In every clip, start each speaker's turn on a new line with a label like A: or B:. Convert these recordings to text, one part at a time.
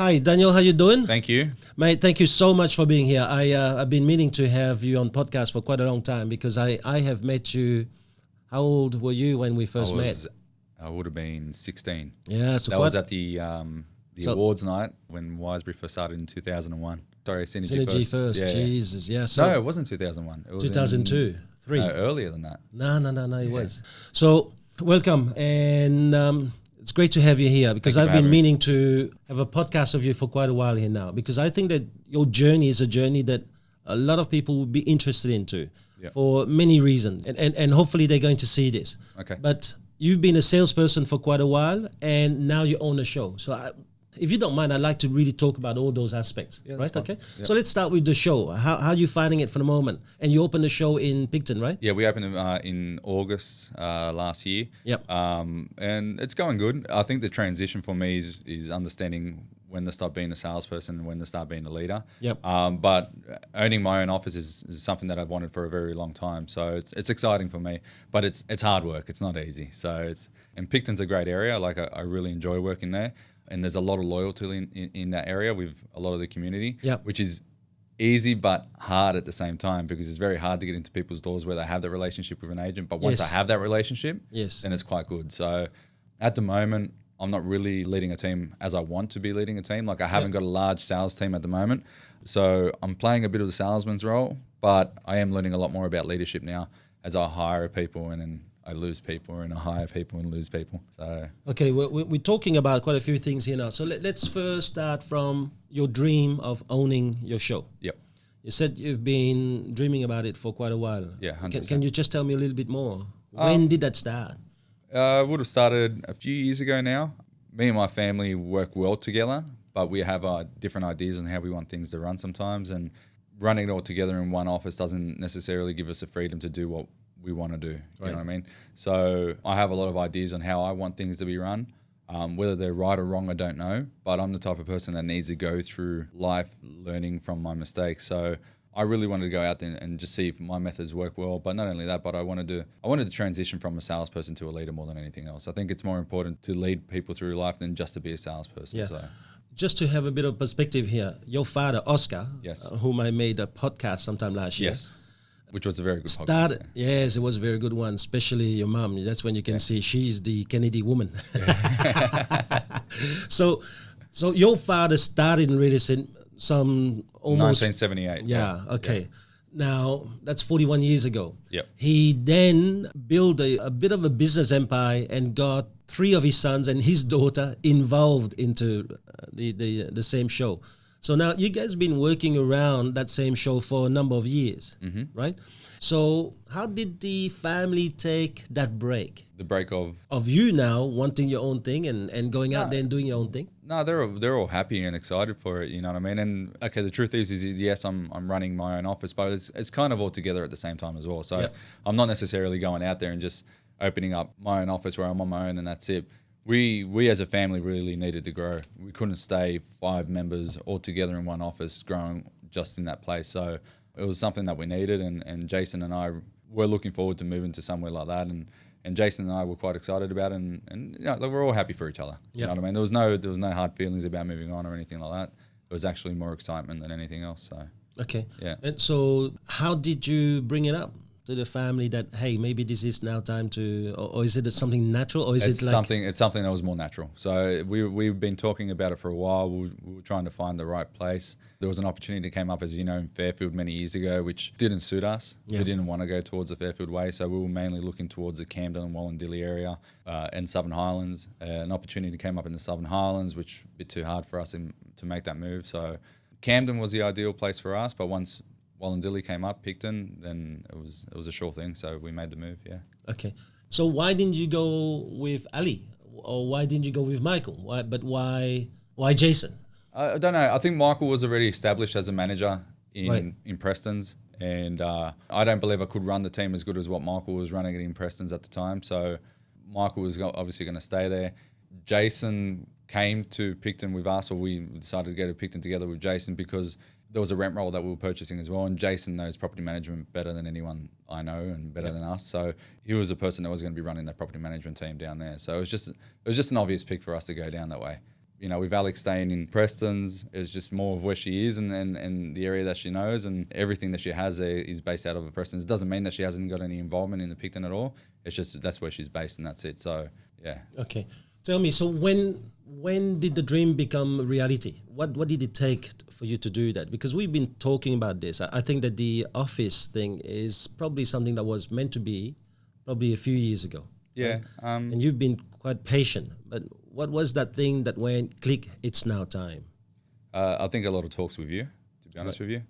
A: Hi, Daniel. How you doing?
B: Thank you.
A: Mate, thank you so much for being here. I've been meaning to have you on podcast for quite a long time because I have met you. How old were you when we first met?
B: I would have been 16.
A: Yeah, so
B: that was at the awards night when Wiseberry first started in 2001. Sorry, Synergy first.
A: Yeah. Jesus, yeah.
B: So no, it wasn't 2001. It was
A: 2002, 3.
B: No, earlier than that.
A: No, it was. So welcome, and it's great to have you here because I've been meaning to have a podcast of you for quite a while here now because I think that your journey is a journey that a lot of people would be interested into for many reasons, and hopefully they're going to see this.
B: Okay.
A: But you've been a salesperson for quite a while, and now you own a show. So if you don't mind, I'd like to really talk about all those aspects, right? Okay. Yep. So let's start with the show. How are you finding it for the moment? And you opened the show in Picton, right?
B: Yeah, we opened in August last year.
A: Yep.
B: And it's going good. I think the transition for me is understanding when to start being a salesperson and when to start being a leader.
A: Yep.
B: But owning my own office is something that I've wanted for a very long time. So it's exciting for me, but it's hard work. It's not easy. And Picton's a great area. Like I really enjoy working there. And there's a lot of loyalty in that area with a lot of the community, which is easy but hard at the same time because it's very hard to get into people's doors where they have that relationship with an agent. But once I have that relationship, then it's quite good. So at the moment, I'm not really leading a team as I want to be leading a team. Like I haven't got a large sales team at the moment. So I'm playing a bit of the salesman's role, but I am learning a lot more about leadership now as I hire people and then I lose people and I hire people and lose people. So
A: okay, we're talking about quite a few things here now. So let's first start from your dream of owning your show.
B: Yep.
A: You said you've been dreaming about it for quite a while.
B: Yeah, 100%.
A: Can you just tell me a little bit more? When did that start?
B: Would have started a few years ago now. Me and my family work well together, but we have different ideas on how we want things to run sometimes. And running it all together in one office doesn't necessarily give us the freedom to do what we want to do, you know what I mean? So I have a lot of ideas on how I want things to be run. Whether they're right or wrong, I don't know, but I'm the type of person that needs to go through life learning from my mistakes. So I really wanted to go out there and just see if my methods work well. But not only that, but I wanted to transition from a salesperson to a leader more than anything else. I think it's more important to lead people through life than just to be a salesperson.
A: Yeah.
B: So.
A: Just to have a bit of perspective here, your father, Oscar, whom I made a podcast sometime last year.
B: Yes. Which was a very good podcast.
A: Yes, it was a very good one, especially your mom. That's when you can see she's the Kennedy woman. So your father started in real estate almost
B: 1978.
A: Yeah, okay. Yeah. Now, that's 41 years ago.
B: Yep.
A: He then built a bit of a business empire and got 3 of his sons and his daughter involved into the same show. So now you guys been working around that same show for a number of years, right? So how did the family take that break?
B: The break
A: of you now wanting your own thing and going out there and doing your own thing?
B: No, they're all happy and excited for it. You know what I mean? And okay, the truth is yes, I'm running my own office, but it's kind of all together at the same time as well. So I'm not necessarily going out there and just opening up my own office where I'm on my own and that's it. We as a family really needed to grow. We couldn't stay 5 members all together in one office growing just in that place. So it was something that we needed, and Jason and I were looking forward to moving to somewhere like that. And Jason and I were quite excited about it, and you know, we're all happy for each other. You know what I mean? There was no hard feelings about moving on or anything like that. It was actually more excitement than anything else. So
A: okay,
B: yeah.
A: And so how did you bring it up to the family that, hey, maybe this is now time to, or is it something natural, or is
B: it's
A: it like
B: something that was more natural? So we've been talking about it for a while. We were trying to find the right place. There was an opportunity that came up, as you know, in Fairfield many years ago, which didn't suit us. We didn't want to go towards the Fairfield way, so we were mainly looking towards the Camden and Wallandilly area and Southern Highlands. An opportunity came up in the Southern Highlands, which was a bit too hard for us to make that move. So Camden was the ideal place for us, but once Wallandilly came up, Picton, then it was a sure thing. So we made the move. Yeah.
A: Okay. So why didn't you go with Ali, or why didn't you go with Michael? Why Jason?
B: I don't know. I think Michael was already established as a manager in Preston's, and I don't believe I could run the team as good as what Michael was running it in Preston's at the time. So Michael was obviously going to stay there. Jason came to Picton with us, or we decided to go to Picton together with Jason because there was a rent roll that we were purchasing as well, and Jason knows property management better than anyone I know and better than us. So he was the person that was going to be running that property management team down there. So it was just an obvious pick for us to go down that way. with Alex staying in Preston's, it's just more of where she is and the area that she knows, and everything that she has there is based out of Preston's. It doesn't mean that she hasn't got any involvement in the Picton at all. It's just that's where she's based and that's it. So, yeah.
A: Okay. Tell me, so when did the dream become reality? What did it take for you to do that? Because we've been talking about this. I think that the office thing is probably something that was meant to be probably a few years ago.
B: Yeah.
A: Right? And you've been quite patient. But what was that thing that went, click, it's now time?
B: I think a lot of talks with you, to be honest with you.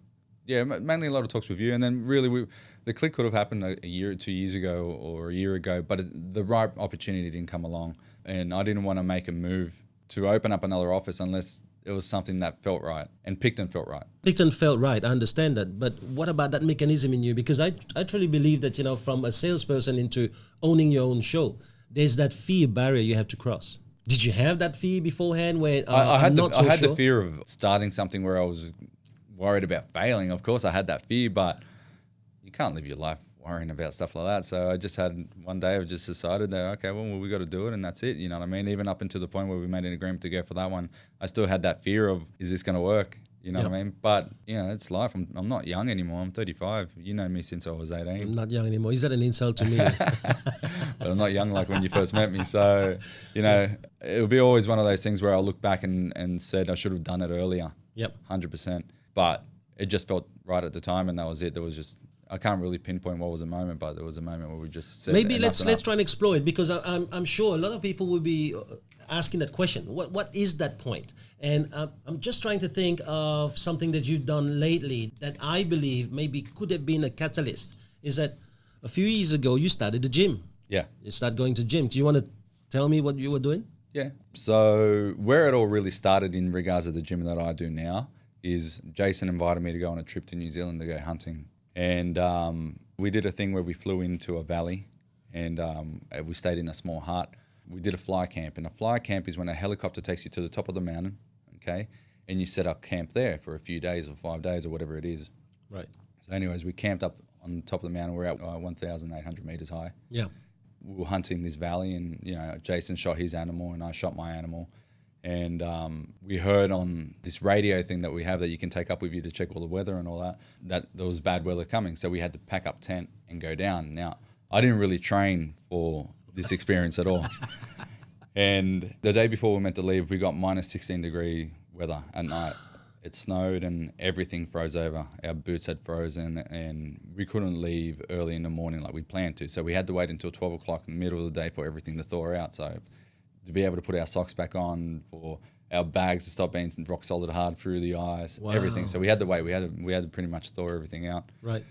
B: Yeah, mainly a lot of talks with you. And then really the click could have happened a year or 2 years ago or a year ago, but the right opportunity didn't come along. And I didn't want to make a move to open up another office unless it was something that felt right. And Picton felt right.
A: Picton felt right. I understand that. But what about that mechanism in you? Because I truly believe that, from a salesperson into owning your own show, there's that fear barrier you have to cross. Did you have that fear beforehand where
B: I had
A: sure?
B: the fear of starting something where I was worried about failing. Of course, I had that fear, but you can't live your life worrying about stuff like that. So I just had one day I've just decided that, okay, well, we got to do it and that's it. You know what I mean? Even up until the point where we made an agreement to go for that one, I still had that fear of, is this going to work? You know what I mean? But, it's life. I'm not young anymore. I'm 35. You know me since I was 18.
A: I'm not young anymore. Is that an insult to me?
B: But I'm not young like when you first met me. So, it'll be always one of those things where I'll look back and said I should have done it earlier.
A: Yep.
B: 100%. But it just felt right at the time and that was it. There was just, I can't really pinpoint what was a moment, but there was a moment where we just said,
A: maybe let's try and explore it, because I'm sure a lot of people will be asking that question. What is that point? And I'm just trying to think of something that you've done lately that I believe maybe could have been a catalyst. Is that a few years ago you started a gym?
B: Yeah.
A: You started going to gym. Do you want to tell me what you were doing?
B: Yeah. So where it all really started in regards to the gym that I do now is Jason invited me to go on a trip to New Zealand to go hunting. And we did a thing where we flew into a valley and we stayed in a small hut. We did a fly camp, and a fly camp is when a helicopter takes you to the top of the mountain, okay, and you set up camp there for a few days or 5 days or whatever it is.
A: Right.
B: So anyways, we camped up on the top of the mountain. We're at 1,800 meters high.
A: Yeah.
B: We were hunting this valley, and Jason shot his animal and I shot my animal. And we heard on this radio thing that we have that you can take up with you to check all the weather and all that there was bad weather coming. So we had to pack up tent and go down. Now, I didn't really train for this experience at all. And the day before we were meant to leave, we got minus 16 degree weather at night. It snowed and everything froze over. Our boots had frozen and we couldn't leave early in the morning like we'd planned to. So we had to wait until 12 o'clock in the middle of the day for everything to thaw out. So to be able to put our socks back on, for our bags to stop being rock solid hard through the ice, everything. So we had to wait. We had to pretty much thaw everything out.
A: Right.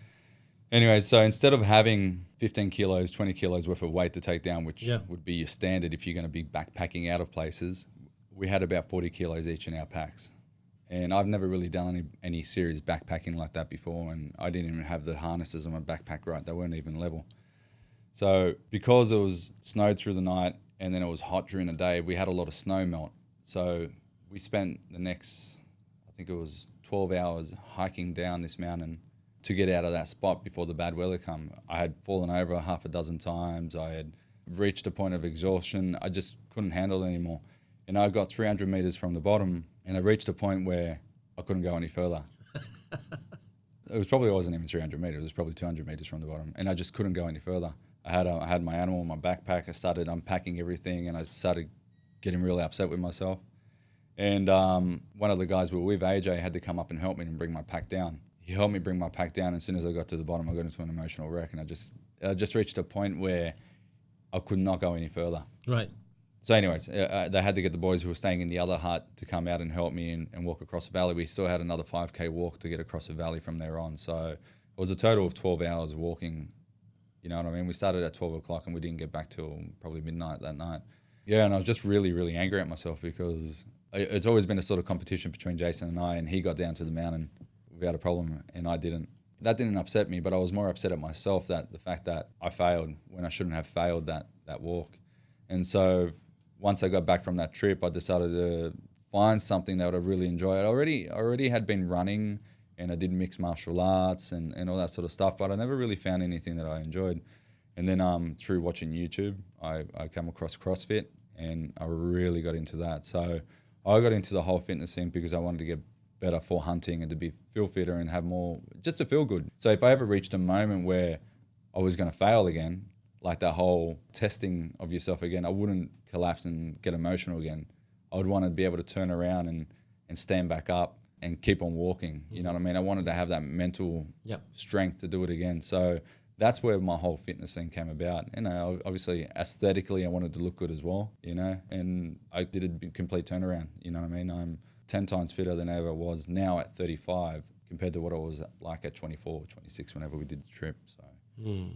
B: Anyway, so instead of having 15 kilos, 20 kilos worth of weight to take down, which would be your standard if you're going to be backpacking out of places, we had about 40 kilos each in our packs. And I've never really done any serious backpacking like that before, and I didn't even have the harnesses on my backpack right. They weren't even level. So because it was snowed through the night and then it was hot during the day, we had a lot of snow melt. So we spent the next, I think it was 12 hours hiking down this mountain to get out of that spot before the bad weather come. I had fallen over half a dozen times. I had reached a point of exhaustion. I just couldn't handle it anymore. And I got 300 meters from the bottom and I reached a point where I couldn't go any further. It wasn't even 300 meters. It was probably 200 meters from the bottom. And I just couldn't go any further. I had my animal in my backpack. I started unpacking everything and I started getting really upset with myself. And one of the guys we were with, AJ, had to come up and help me and bring my pack down. He helped me bring my pack down. As soon as I got to the bottom, I got into an emotional wreck, and I just reached a point where I could not go any further.
A: Right.
B: So anyways, they had to get the boys who were staying in the other hut to come out and help me and walk across the valley. We still had another 5K walk to get across the valley from there on. So it was a total of 12 hours walking. You know what I mean? We started at 12 o'clock and we didn't get back till probably midnight that night. Yeah, and I was just really, really angry at myself because it's always been a sort of competition between Jason and I, and he got down to the mountain without a problem and I didn't. That didn't upset me, but I was more upset at myself, that the fact that I failed when I shouldn't have failed that walk. And so once I got back from that trip, I decided to find something that I really enjoy. I already had been running and I did mixed martial arts and all that sort of stuff, but I never really found anything that I enjoyed. And then through watching YouTube, I came across CrossFit and I really got into that. So I got into the whole fitness thing because I wanted to get better for hunting and to feel fitter and have more, just to feel good. So if I ever reached a moment where I was going to fail again, like that whole testing of yourself again, I wouldn't collapse and get emotional again. I would want to be able to turn around and stand back up and keep on walking. You know what I mean? I wanted to have that mental strength to do it again. So that's where my whole fitness thing came about. You know, obviously aesthetically, I wanted to look good as well, you know, and I did a complete turnaround. You know what I mean? I'm 10 times fitter than I ever was now at 35 compared to what I was like at 24, 26 whenever we did the trip. So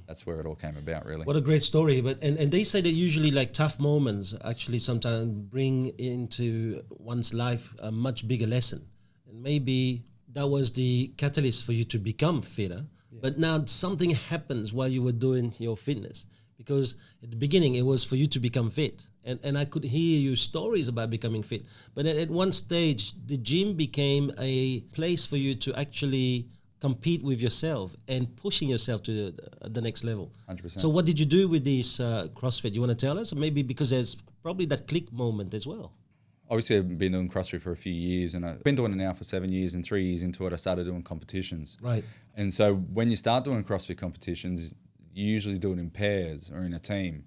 B: that's where it all came about, really.
A: What a great story. But and they say that usually like tough moments actually sometimes bring into one's life a much bigger lesson. And maybe that was the catalyst for you to become fitter. Yeah. But now something happens while you were doing your fitness. Because at the beginning, it was for you to become fit. And I could hear you stories about becoming fit. But at one stage, the gym became a place for you to actually compete with yourself and pushing yourself to the next level.
B: 100%.
A: So what did you do with this CrossFit? You want to tell us? Or maybe because there's probably that click moment as well.
B: Obviously, I've been doing CrossFit for a few years, and I've been doing it now for 7 years, and 3 years into it, I started doing competitions.
A: Right.
B: And so when you start doing CrossFit competitions, you usually do it in pairs or in a team.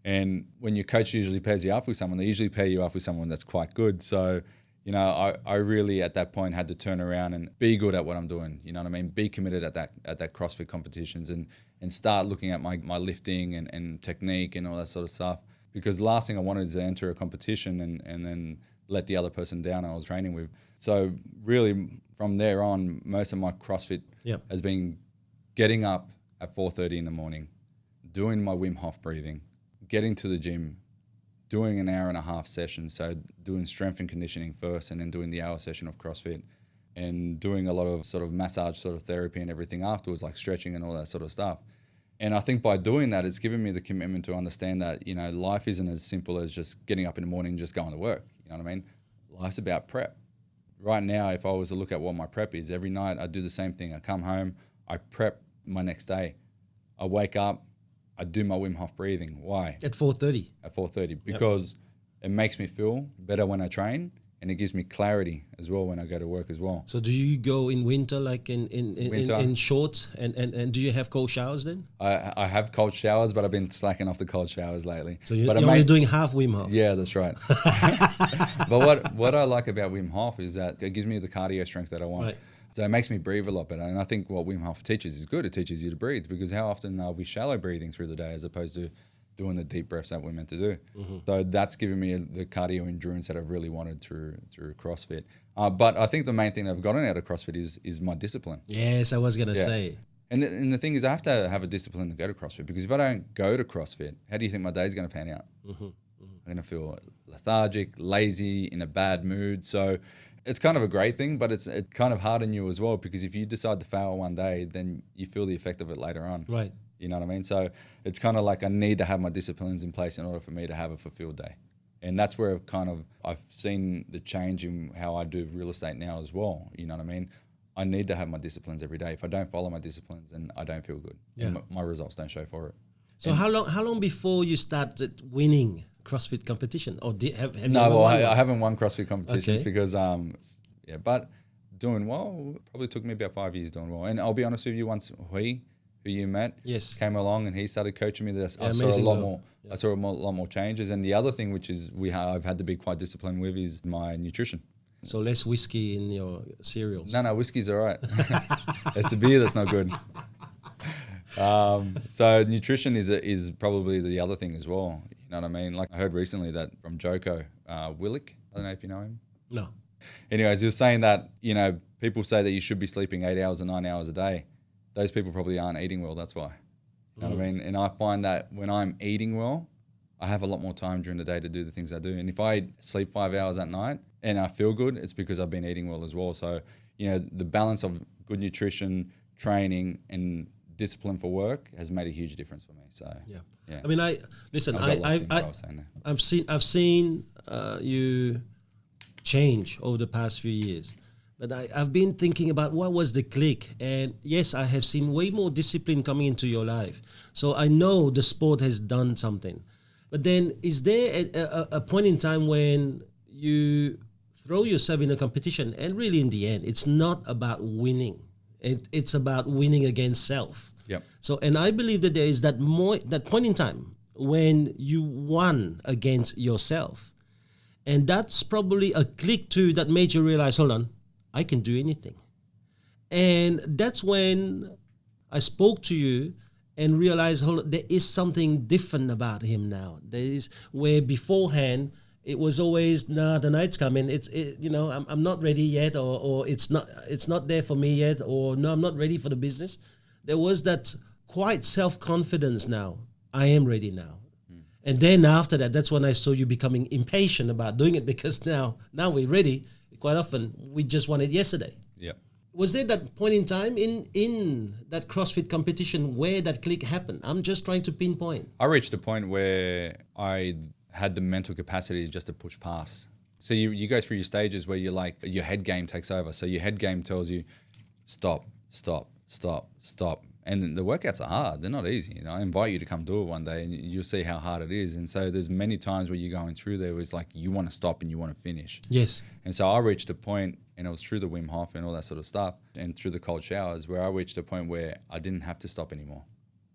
B: And when your coach usually pairs you up with someone, they usually pair you up with someone that's quite good. So, you know, I really at that point had to turn around and be good at what I'm doing. You know what I mean? Be committed at that CrossFit competitions and start looking at my lifting and technique and all that sort of stuff. Because the last thing I wanted is to enter a competition and then let the other person down I was training with. So really from there on, most of my CrossFit has been getting up at 4:30 in the morning, doing my Wim Hof breathing, getting to the gym, doing an hour and a half session. So doing strength and conditioning first and then doing the hour session of CrossFit and doing a lot of sort of massage sort of therapy and everything afterwards, like stretching and all that sort of stuff. And I think by doing that, it's given me the commitment to understand that, you know, life isn't as simple as just getting up in the morning and just going to work. You know what I mean? Life's about prep. Right now, if I was to look at what my prep is, every night I do the same thing. I come home, I prep my next day. I wake up, I do my Wim Hof breathing. Why?
A: At 4:30.
B: At 4:30, because it makes me feel better when I train, and it gives me clarity as well when I go to work as well.
A: So do you go in winter, like in shorts, and do you have cold showers then?
B: I have cold showers, but I've been slacking off the cold showers lately.
A: So you're only doing half Wim Hof?
B: Yeah, that's right. But what I like about Wim Hof is that it gives me the cardio strength that I want. Right. So it makes me breathe a lot better. And I think what Wim Hof teaches is good. It teaches you to breathe, because how often are we shallow breathing through the day as opposed to doing the deep breaths that we're meant to do. Mm-hmm. So that's given me the cardio endurance that I've really wanted through CrossFit. But I think the main thing I've gotten out of CrossFit is my discipline.
A: Yes, I was going to say.
B: And the thing is, I have to have a discipline to go to CrossFit, because if I don't go to CrossFit, how do you think my day's going to pan out? Mm-hmm. Mm-hmm. I'm going to feel lethargic, lazy, in a bad mood. So it's kind of a great thing, but it's kind of hard on you as well, because if you decide to fail one day, then you feel the effect of it later on.
A: Right.
B: You know what I mean? So it's kind of like I need to have my disciplines in place in order for me to have a fulfilled day. And that's where I've seen the change in how I do real estate now as well. You know what I mean? I need to have my disciplines every day. If I don't follow my disciplines, then I don't feel good. Yeah. And my results don't show for it.
A: So how long before you started winning CrossFit competition? Or have you
B: No, well, I haven't won CrossFit competitions because, but doing well, probably took me about 5 years doing well. And I'll be honest with you, once Hoang, who you met, came along and he started coaching me, I saw a lot more. Yeah. I saw a lot more changes. And the other thing, which is I've had to be quite disciplined with, is my nutrition.
A: So less whiskey in your cereals.
B: No, whiskey's all right. It's a beer that's not good. So nutrition is probably the other thing as well. You know what I mean? Like I heard recently that from Joko Willick. I don't know if you know him.
A: No.
B: Anyways, he was saying that, you know, people say that you should be sleeping 8 hours or 9 hours a day. Those people probably aren't eating well. That's why. You know what I mean? And I find that when I'm eating well, I have a lot more time during the day to do the things I do. And if I sleep 5 hours at night and I feel good, it's because I've been eating well as well. So, you know, the balance of good nutrition, training, and discipline for work has made a huge difference for me. So yeah.
A: I mean, I've seen you change over the past few years. But I've been thinking about what was the click. And yes, I have seen way more discipline coming into your life. So I know the sport has done something. But then is there a point in time when you throw yourself in a competition, and really in the end, it's not about winning. It's about winning against self.
B: Yep.
A: So, and I believe that there is that point in time when you won against yourself. And that's probably a click too that made you realize, hold on, I can do anything. And that's when I spoke to you and realized, hold on, there is something different about him now. There is where beforehand it was always, nah, the night's coming. I'm not ready yet, or it's not there for me yet, or no, I'm not ready for the business. There was that quite self-confidence now. I am ready now. And then after that, that's when I saw you becoming impatient about doing it, because now we're ready. Quite often, we just want it yesterday.
B: Yeah.
A: Was there that point in time in that CrossFit competition where that click happened? I'm just trying to pinpoint.
B: I reached a point where I had the mental capacity just to push past. So you go through your stages where you're like, your head game takes over. So your head game tells you, stop, stop, stop, stop. And the workouts are hard. They're not easy. You know, I invite you to come do it one day and you'll see how hard it is. And so there's many times where you're going through there where it's like you want to stop and you want to finish.
A: Yes.
B: And so I reached a point, and it was through the Wim Hof and all that sort of stuff and through the cold showers, where I reached a point where I didn't have to stop anymore.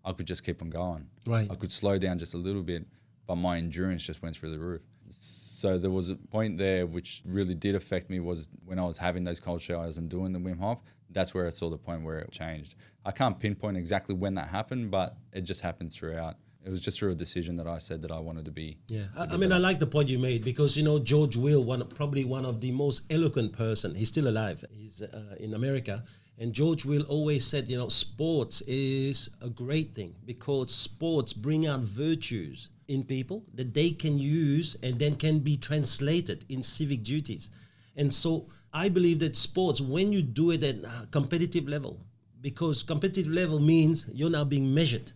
B: I could just keep on going.
A: Right.
B: I could slow down just a little bit, but my endurance just went through the roof. So there was a point there which really did affect me, was when I was having those cold showers and doing the Wim Hof. That's where I saw the point where it changed. I can't pinpoint exactly when that happened, but it just happened throughout. It was just through a decision that I said that I wanted to be.
A: Yeah, I mean, I like the point you made, because, George Will, probably one of the most eloquent person. He's still alive. He's in America. And George Will always said, sports is a great thing, because sports bring out virtues in people that they can use and then can be translated in civic duties. And so I believe that sports, when you do it at a competitive level, because competitive level means you're now being measured.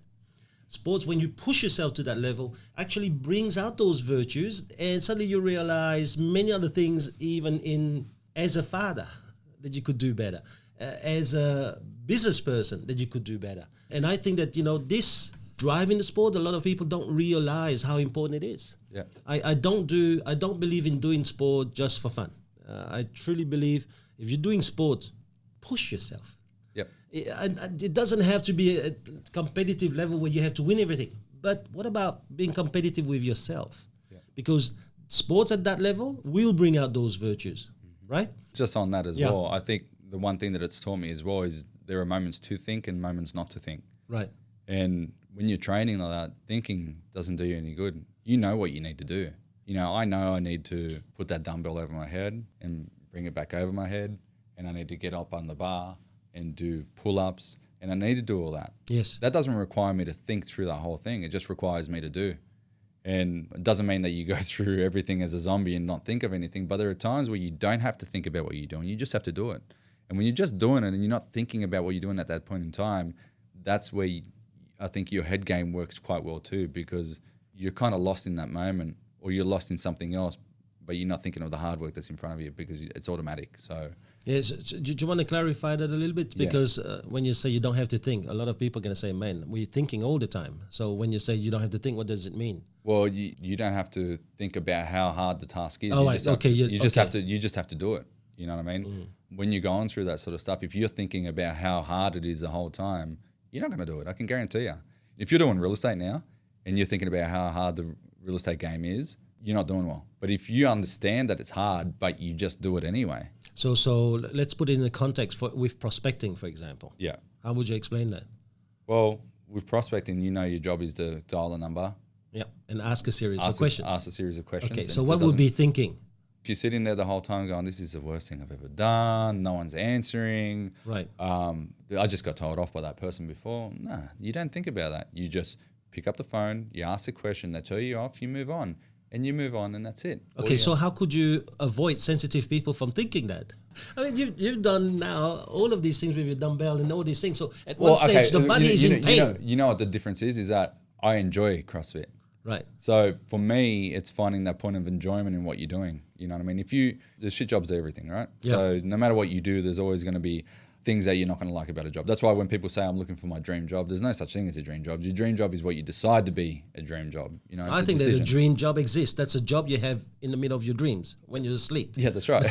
A: Sports, when you push yourself to that level, actually brings out those virtues, and suddenly you realize many other things, even as a father, that you could do better, as a business person, that you could do better. And I think that, this drive in the sport, a lot of people don't realize how important it is.
B: Yeah.
A: I don't believe in doing sport just for fun. I truly believe if you're doing sport, push yourself.
B: Yep.
A: It doesn't have to be a competitive level where you have to win everything. But what about being competitive with yourself? Yeah. Because sports at that level will bring out those virtues, right?
B: Just on that as well, I think the one thing that it's taught me as well is there are moments to think and moments not to think.
A: Right.
B: And when you're training like that, thinking doesn't do you any good. You know what you need to do. I know I need to put that dumbbell over my head and bring it back over my head, and I need to get up on the bar and do pull-ups, and I need to do all that.
A: Yes.
B: That doesn't require me to think through the whole thing. It just requires me to do. And it doesn't mean that you go through everything as a zombie and not think of anything, but there are times where you don't have to think about what you're doing. You just have to do it. And when you're just doing it and you're not thinking about what you're doing at that point in time, that's where I think your head game works quite well too, because you're kind of lost in that moment, or you're lost in something else, but you're not thinking of the hard work that's in front of you because it's automatic. So
A: yes, do you want to clarify that a little bit? Because when you say you don't have to think, a lot of people are going to say, man, we're thinking all the time. So when you say you don't have to think, what does it mean?
B: Well, you don't have to think about how hard the task is.
A: Oh, right.
B: You just have to do it. You know what I mean? When you're going through that sort of stuff, if you're thinking about how hard it is the whole time, you're not going to do it. I can guarantee you. If you're doing real estate now and you're thinking about how hard the real estate game is, you're not doing well. But if you understand that it's hard, but you just do it anyway. So
A: let's put it in the context with prospecting, for example.
B: Yeah.
A: How would you explain that?
B: Well, with prospecting, your job is to dial a number.
A: Yeah, and ask a series of questions.
B: Ask a series of questions.
A: Okay, so what would be thinking?
B: If you're sitting there the whole time going, this is the worst thing I've ever done, no one's answering.
A: Right.
B: I just got told off by that person before. Nah, you don't think about that. You just pick up the phone, you ask the question, they tell you off, you move on. And you move on, and that's it.
A: Okay, so how could you avoid sensitive people from thinking that? I mean, you've done now all of these things with your dumbbell and all these things. So at one stage, the body is in pain.
B: You know what the difference is that I enjoy CrossFit.
A: Right.
B: So for me, it's finding that point of enjoyment in what you're doing. You know what I mean? There's shit jobs to everything, right?
A: Yeah.
B: So no matter what you do, there's always going to be things that you're not going to like about a job. That's why when people say I'm looking for my dream job, there's no such thing as a dream job. Your dream job is what you decide to be a dream job. You know,
A: I think that a dream job exists. That's a job you have in the middle of your dreams when you're asleep.
B: Yeah, that's right.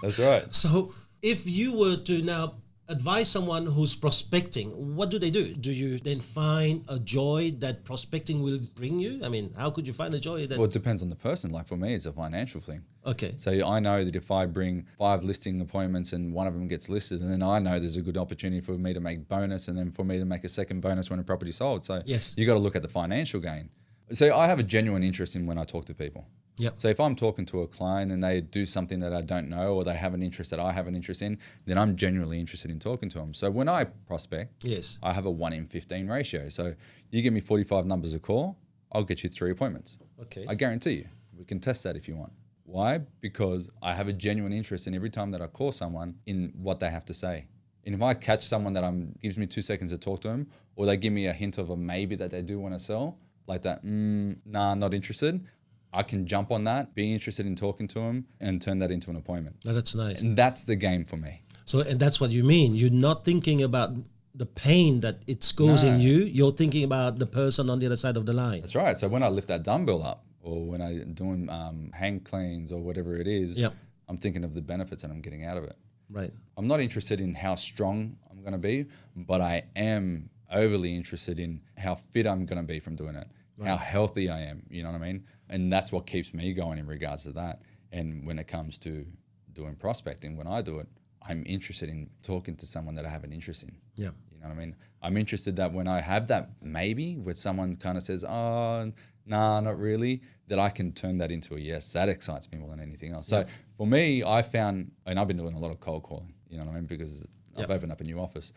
B: That's right.
A: So if you were to now advise someone who's prospecting, what do they do? Do you then find a joy that prospecting will bring you? I mean, how could you find a joy that...
B: Well, it depends on the person. Like for me, it's a financial thing.
A: Okay.
B: So I know that if I bring 5 listing appointments and one of them gets listed, and then I know there's a good opportunity for me to make bonus and then for me to make a second bonus when a property sold. So
A: yes,
B: you got to look at the financial gain. So I have a genuine interest in when I talk to people.
A: Yeah.
B: So if I'm talking to a client and they do something that I don't know, or they have an interest that I have an interest in, then I'm genuinely interested in talking to them. So when I prospect,
A: yes,
B: I have a 1 in 15 ratio. So you give me 45 numbers a call, I'll get you 3 appointments.
A: Okay.
B: I guarantee you. We can test that if you want. Why? Because I have a genuine interest in every time that I call someone in what they have to say. And if I catch someone that gives me 2 seconds to talk to them, or they give me a hint of a maybe that they do want to sell, like that, nah, not interested, I can jump on that, be interested in talking to them, and turn that into an appointment.
A: Oh, that's nice.
B: And that's the game for me.
A: So, and that's what you mean. You're not thinking about the pain that it's causing you. You're thinking about the person on the other side of the line.
B: That's right. So when I lift that dumbbell up, or when I'm doing hang cleans or whatever it is,
A: yep,
B: I'm thinking of the benefits that I'm getting out of it.
A: Right.
B: I'm not interested in how strong I'm going to be, but I am overly interested in how fit I'm going to be from doing it, right, how healthy I am, you know what I mean? And that's what keeps me going in regards to that. And when it comes to doing prospecting, when I do it, I'm interested in talking to someone that I have an interest in.
A: Yeah.
B: You know what I mean? I'm interested that when I have that maybe, where someone kind of says, oh, nah, not really, that I can turn that into a yes. That excites me more than anything else.
A: Yeah.
B: So for me, I found, and I've been doing a lot of cold calling, you know what I mean? Because I've opened up a new office.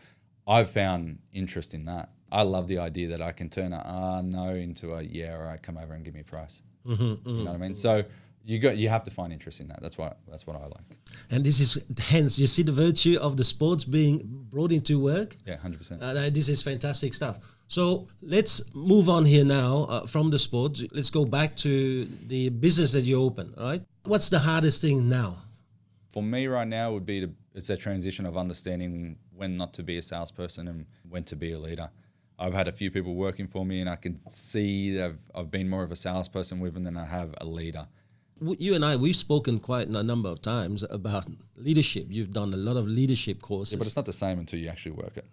B: I've found interest in that. I love the idea that I can turn a no into a yeah, all right, come over and give me a price. You know what I mean? So you have to find interest in that. That's what I like.
A: And this is hence you see the virtue of the sports being brought into work.
B: Yeah, 100%.
A: This is fantastic stuff. So let's move on here now from the sport. Let's go back to the business that you open. All right. What's the hardest thing now?
B: For me right now would be it's a transition of understanding when not to be a salesperson and when to be a leader. I've had a few people working for me, and I can see that I've been more of a salesperson with them than I have a leader.
A: You and I, we've spoken quite a number of times about leadership. You've done a lot of leadership courses.
B: Yeah, but it's not the same until you actually work it.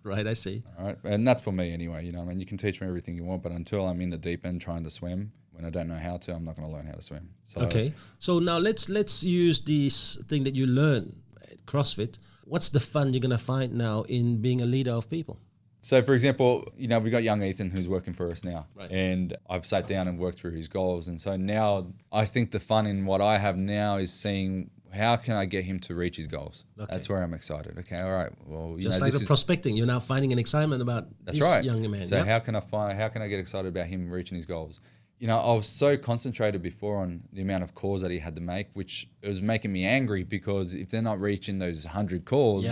A: Right, I see.
B: All right, and that's for me anyway. You know, I mean, you can teach me everything you want, but until I'm in the deep end trying to swim, when I don't know how to, I'm not going to learn how to swim. So,
A: okay, so now let's use this thing that you learn at CrossFit. What's the fun you're going to find now in being a leader of people?
B: So, for example, you know, we've got young Ethan who's working for us now,
A: right,
B: and I've sat down and worked through his goals. And so now I think the fun in what I have now is seeing how can I get him to reach his goals. Okay. That's where I'm excited. Okay, all right. Well,
A: just like the prospecting, you're now finding an excitement about this young man.
B: So how can I get excited about him reaching his goals? You know, I was so concentrated before on the amount of calls that he had to make, which it was making me angry because if they're not reaching those 100 calls,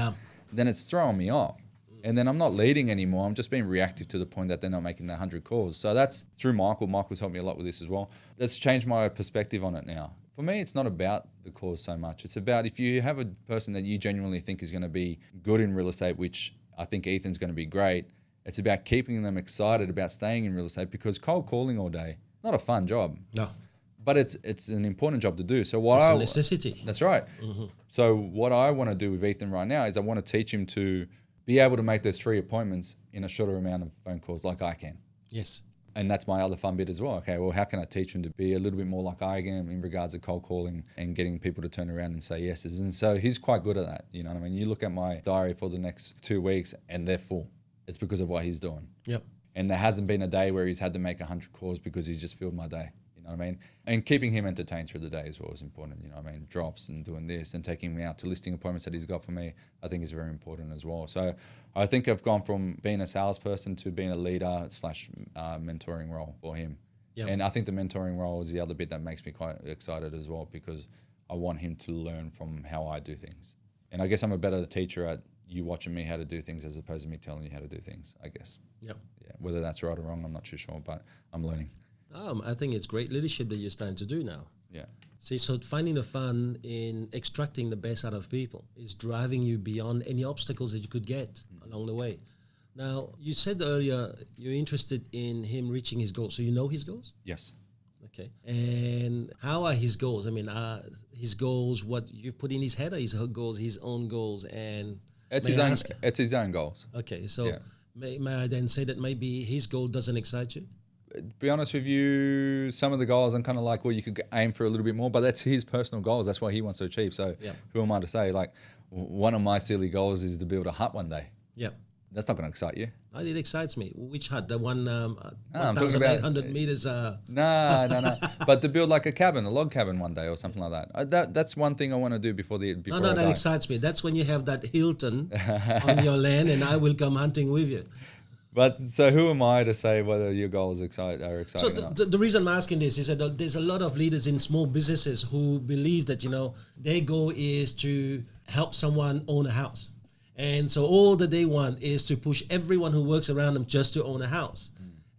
B: then it's throwing me off. And then I'm not leading anymore. I'm just being reactive to the point that they're not making the 100 calls. So that's through Michael. Michael's helped me a lot with this as well. That's changed my perspective on it now. For me, it's not about the calls so much. It's about if you have a person that you genuinely think is going to be good in real estate, which I think Ethan's going to be great, it's about keeping them excited about staying in real estate, because cold calling all day, not a fun job.
A: No.
B: But it's an important job to do. So
A: it's a necessity.
B: That's right. Mm-hmm. So what I want to do with Ethan right now is I want to teach him to be able to make those 3 appointments in a shorter amount of phone calls like I can.
A: Yes.
B: And that's my other fun bit as well. Okay, well, how can I teach him to be a little bit more like I am in regards to cold calling and getting people to turn around and say yeses? And so he's quite good at that. You know what I mean? You look at my diary for the next 2 weeks and they're full. It's because of what he's doing.
A: Yep.
B: And there hasn't been a day where he's had to make 100 calls because he's just filled my day. You know what I mean? And keeping him entertained through the day as well is important. You know what I mean? Drops and doing this and taking him out to listing appointments that he's got for me, I think is very important as well. So I think I've gone from being a salesperson to being a leader / mentoring role for him. Yep. And I think the mentoring role is the other bit that makes me quite excited as well, because I want him to learn from how I do things. And I guess I'm a better teacher at you watching me how to do things as opposed to me telling you how to do things, I guess.
A: Yep.
B: Yeah. Whether that's right or wrong, I'm not too sure, but I'm learning.
A: I think it's great leadership that you're starting to do now.
B: Yeah.
A: See, so finding the fun in extracting the best out of people is driving you beyond any obstacles that you could get along the way. Now, you said earlier you're interested in him reaching his goals. So you know his goals?
B: Yes.
A: Okay. And how are his goals? I mean, are his goals what you put in his head, or his goals, his own goals? And
B: It's his own. It's his own goals.
A: Okay. So
B: Yeah.
A: may I then say that maybe his goal doesn't excite you?
B: To be honest with you, some of the goals I'm kind of like, well, you could aim for a little bit more, but that's his personal goals. That's what he wants to achieve. So who am I to say? Like, one of my silly goals is to build a hut one day.
A: Yeah.
B: That's not going to excite you.
A: It excites me. Which hut? The one
B: I'm talking about
A: 1,800 meters?
B: No. But to build like a log cabin one day or something like that. That's one thing I want to do before I
A: that
B: die.
A: excites me. That's when you have that Hilton on your land, and I will come hunting with you.
B: But so who am I to say whether your goals are exciting
A: So
B: or not?
A: the reason I'm asking this is that there's a lot of leaders in small businesses who believe that, their goal is to help someone own a house. And so all that they want is to push everyone who works around them just to own a house.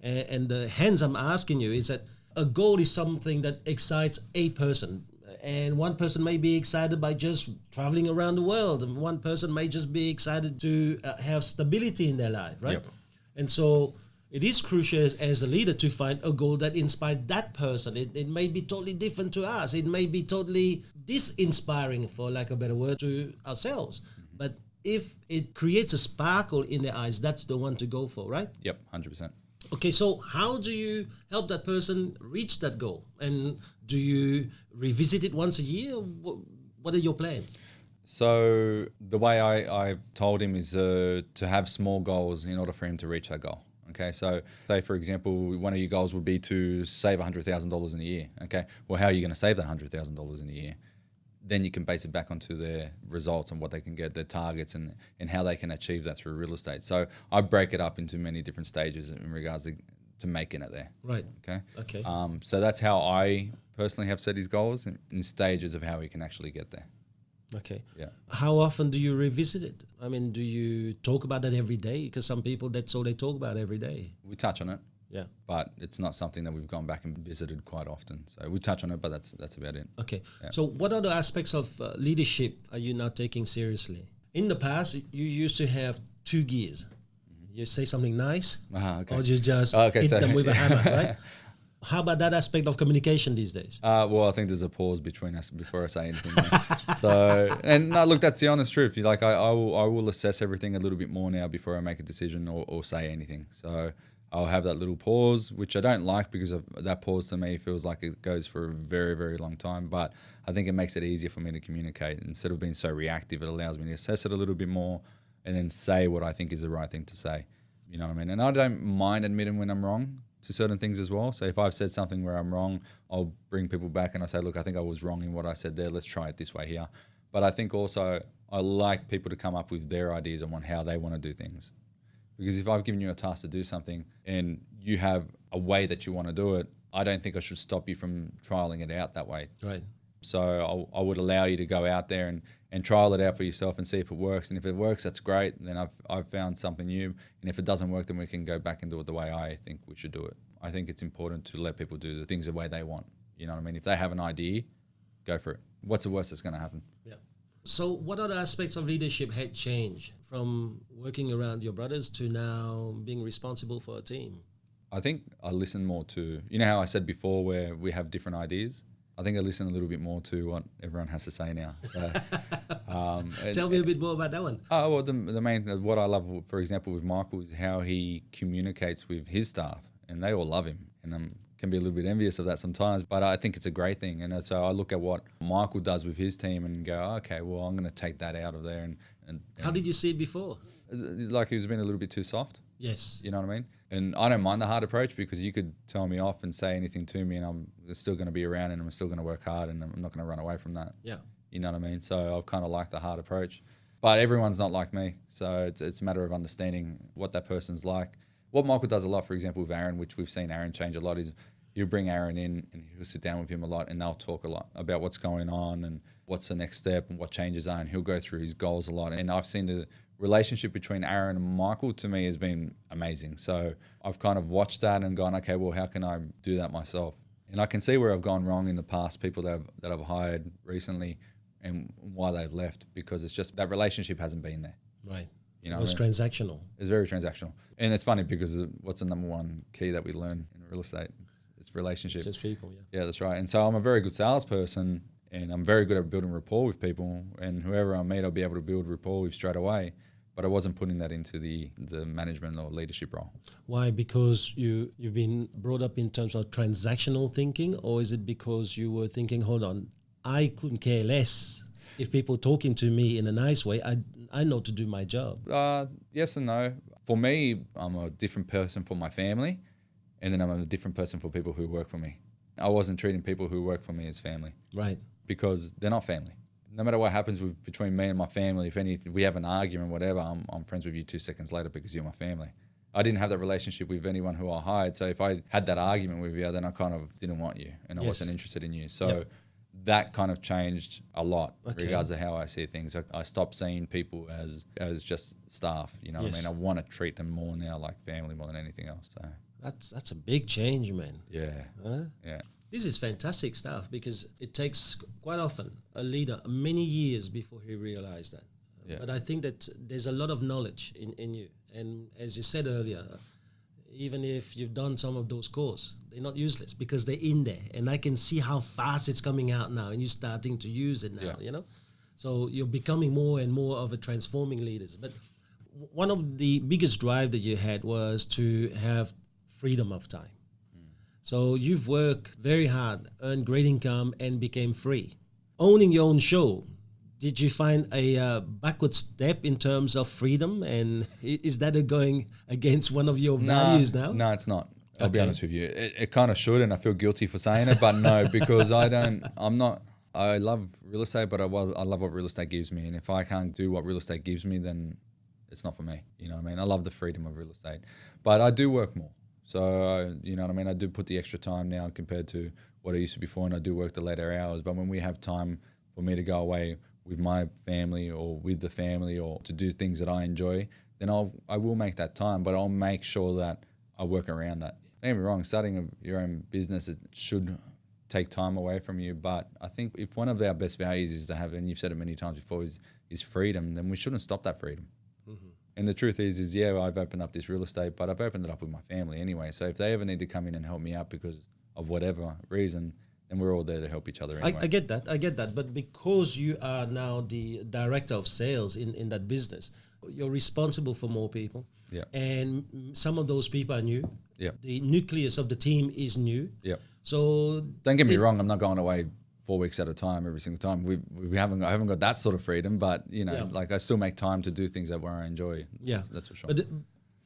A: And hence I'm asking you is that a goal is something that excites a person. And one person may be excited by just traveling around the world. And one person may just be excited to have stability in their life, right?
B: Yep.
A: And so it is crucial as a leader to find a goal that inspires that person. It may be totally different to us. It may be totally disinspiring, for lack of a better word, to ourselves. But if it creates a sparkle in their eyes, that's the one to go for, right?
B: Yep, 100%.
A: Okay, so how do you help that person reach that goal? And do you revisit it once a year? What are your plans?
B: So the way I've told him is to have small goals in order for him to reach that goal. Okay, so say for example, one of your goals would be to save $100,000 in a year. Okay, well, how are you going to save that $100,000 in a year? Then you can base it back onto their results and what they can get, their targets, and how they can achieve that through real estate. So I break it up into many different stages in regards to making it there.
A: Right.
B: Okay. So that's how I personally have set his goals in stages of how he can actually get there.
A: Okay.
B: Yeah.
A: How often do you revisit it? I mean, do you talk about that every day? Because some people, that's all they talk about every day.
B: We touch on it.
A: Yeah.
B: But it's not something that we've gone back and visited quite often. So we touch on it, but that's about it.
A: Okay.
B: Yeah.
A: So what other aspects of leadership are you now taking seriously? In the past, you used to have two gears. You say something nice,
B: Okay.
A: or you just hit them with a hammer, right? How about that aspect of communication these days?
B: Well, I think there's a pause between us before I say anything. So, and no, look, that's the honest truth. Like I will assess everything a little bit more now before I make a decision or say anything. So I'll have that little pause, which I don't like because of that pause to me feels like it goes for a very, very long time. But I think it makes it easier for me to communicate. Instead of being so reactive, it allows me to assess it a little bit more and then say what I think is the right thing to say. You know what I mean? And I don't mind admitting when I'm wrong to certain things as well. So if I've said something where I'm wrong, I'll bring people back and I say, look, I think I was wrong in what I said there. Let's try it this way here. But I think also I like people to come up with their ideas on how they want to do things. Because if I've given you a task to do something and you have a way that you want to do it, I don't think I should stop you from trialing it out that way.
A: Right.
B: So I would allow you to go out there and trial it out for yourself and see if it works. And if it works, that's great. Then I've found something new. And if it doesn't work, then we can go back and do it the way I think we should do it. I think it's important to let people do the things the way they want. You know what I mean? If they have an idea, go for it. What's the worst that's going to happen?
A: Yeah. So what other aspects of leadership had changed from working around your brothers to now being responsible for a team?
B: I think I listen more to, you know how I said before where we have different ideas? I think I listen a little bit more to what everyone has to say now. So,
A: Tell me a bit more about that one.
B: Oh, well, the main, what I love, for example, with Michael is how he communicates with his staff, and they all love him. And I can be a little bit envious of that sometimes, but I think it's a great thing. And so I look at what Michael does with his team and go, okay, well, I'm going to take that out of there. And
A: how did you see it before?
B: Like he was being a little bit too soft.
A: Yes.
B: You know what I mean? And I don't mind the hard approach because you could tell me off and say anything to me and I'm still going to be around and I'm still going to work hard and I'm not going to run away from that.
A: Yeah.
B: You know what I mean? So I kind of like the hard approach. But everyone's not like me. So it's a matter of understanding what that person's like. What Michael does a lot, for example, with Aaron, which we've seen Aaron change a lot, is he'll bring Aaron in and he'll sit down with him a lot and they'll talk a lot about what's going on and what's the next step and what changes are, and he'll go through his goals a lot. And I've seen the relationship between Aaron and Michael, to me, has been amazing. So I've kind of watched that and gone, okay, well, how can I do that myself? And I can see where I've gone wrong in the past, people that I've hired recently, and why they've left, because it's just that relationship hasn't been there.
A: Right.
B: You know,
A: It was transactional.
B: It's very transactional. And it's funny because what's the number one key that we learn in real estate? It's relationship.
A: Just people, yeah.
B: Yeah, that's right. And so I'm a very good salesperson, and I'm very good at building rapport with people, and whoever I meet, I'll be able to build rapport with straight away. But I wasn't putting that into the management or leadership role.
A: Why? Because you've been brought up in terms of transactional thinking, or is it because you were thinking, hold on, I couldn't care less if people talking to me in a nice way. I know to do my job.
B: Yes and no. For me, I'm a different person for my family, and then I'm a different person for people who work for me. I wasn't treating people who work for me as family.
A: Right.
B: Because they're not family. No matter what happens between me and my family, if we have an argument, whatever, I'm friends with you 2 seconds later because you're my family. I didn't have that relationship with anyone who I hired. So if I had that argument with you, then I kind of didn't want you, and I wasn't interested in you. So that kind of changed a lot in regards to how I see things. I stopped seeing people as just staff. You know what I mean? I want to treat them more now like family more than anything else. So
A: that's a big change, man.
B: Yeah.
A: Huh?
B: Yeah.
A: This is fantastic stuff, because it takes quite often a leader many years before he realizes that.
B: Yeah.
A: But I think that there's a lot of knowledge in you. And as you said earlier, even if you've done some of those courses, they're not useless because they're in there. And I can see how fast it's coming out now, and you're starting to use it now, you know? So you're becoming more and more of a transforming leaders. But one of the biggest drive that you had was to have freedom of time. So you've worked very hard, earned great income, and became free. Owning your own show, did you find a backward step in terms of freedom? And is that going against one of your values now?
B: No, it's not. I'll be honest with you. It kind of should, and I feel guilty for saying it, but no, because I love real estate, but I love what real estate gives me. And if I can't do what real estate gives me, then it's not for me. You know what I mean? I love the freedom of real estate, but I do work more. So, you know what I mean? I do put the extra time now compared to what I used to before, and I do work the later hours. But when we have time for me to go away with my family or with the family or to do things that I enjoy, then I will make that time, but I'll make sure that I work around that. Don't get me wrong, starting your own business, it should take time away from you. But I think if one of our best values is to have, and you've said it many times before, is freedom, then we shouldn't stop that freedom. Mm-hmm. And the truth is I've opened up this real estate, but I've opened it up with my family anyway. So if they ever need to come in and help me out because of whatever reason, then we're all there to help each other anyway.
A: I get that. But because you are now the director of sales in that business, you're responsible for more people.
B: Yeah.
A: And some of those people are new.
B: Yeah.
A: The nucleus of the team is new.
B: Yeah.
A: So
B: don't get me wrong, I'm not going away 4 weeks at a time every single time. I haven't got that sort of freedom, but you know, like I still make time to do things that where I enjoy.
A: Yeah,
B: that's for sure.
A: But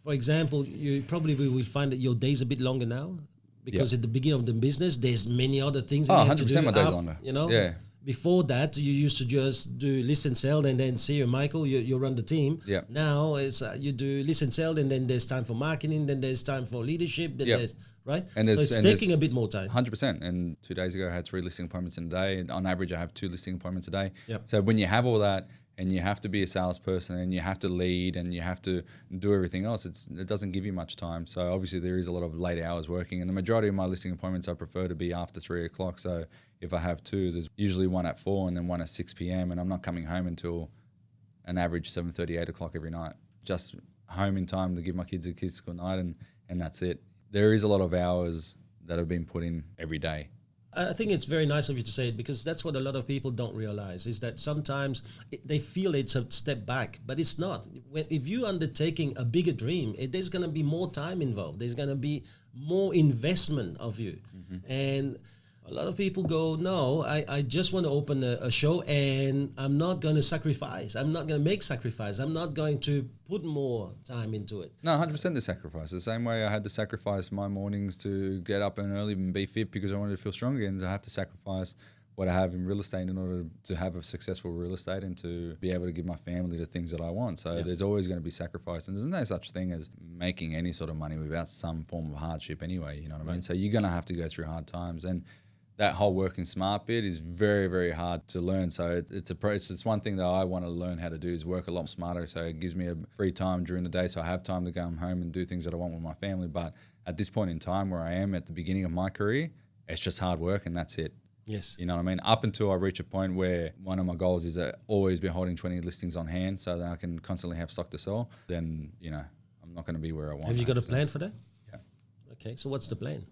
A: for example, you probably will find that your day's a bit longer now because at the beginning of the business, there's many other things. That you have 100%
B: to do my day's longer.
A: You know,
B: yeah.
A: Before that, you used to just do listen, sell, and then see you, Michael. You run the team.
B: Yeah.
A: Now it's you do listen, sell, and then there's time for marketing. Then there's time for leadership. Then there's right. So it's taking a bit more time.
B: 100%. And 2 days ago, I had 3 listing appointments in a day. And on average, I have 2 listing appointments a day.
A: Yep.
B: So when you have all that, and you have to be a salesperson, and you have to lead, and you have to do everything else, it doesn't give you much time. So obviously, there is a lot of late hours working. And the majority of my listing appointments, I prefer to be after 3 o'clock. So if I have 2, there's usually one at 4 and then one at 6 p.m. And I'm not coming home until an average 7:30, 8 o'clock every night. Just home in time to give my kids a kids good night, and that's it. There is a lot of hours that have been put in every day.
A: I think it's very nice of you to say it, because that's what a lot of people don't realize, is that sometimes they feel it's a step back, but it's not. If you're undertaking a bigger dream, there's going to be more time involved. There's going to be more investment of you. Mm-hmm. And a lot of people go, no, I just want to open a show, and I'm not going to sacrifice. I'm not going to make sacrifice. I'm not going to put more time into it.
B: No, 100% the sacrifice. The same way I had to sacrifice my mornings to get up and early and be fit because I wanted to feel strong again. I have to sacrifice what I have in real estate in order to have a successful real estate and to be able to give my family the things that I want. So there's always going to be sacrifice. And there's no such thing as making any sort of money without some form of hardship anyway. You know what I mean? So you're going to have to go through hard times. And that whole working smart bit is very, very hard to learn. So it's one thing that I want to learn how to do is work a lot smarter. So it gives me a free time during the day, so I have time to go home and do things that I want with my family. But at this point in time where I am at the beginning of my career, It's just hard work and that's it.
A: Yes.
B: You know what I mean? Up until I reach a point where one of my goals is to always be holding 20 listings on hand so that I can constantly have stock to sell, then, you know, I'm not going to be where I want.
A: Have you got a plan for that?
B: Yeah.
A: Okay, so what's the plan?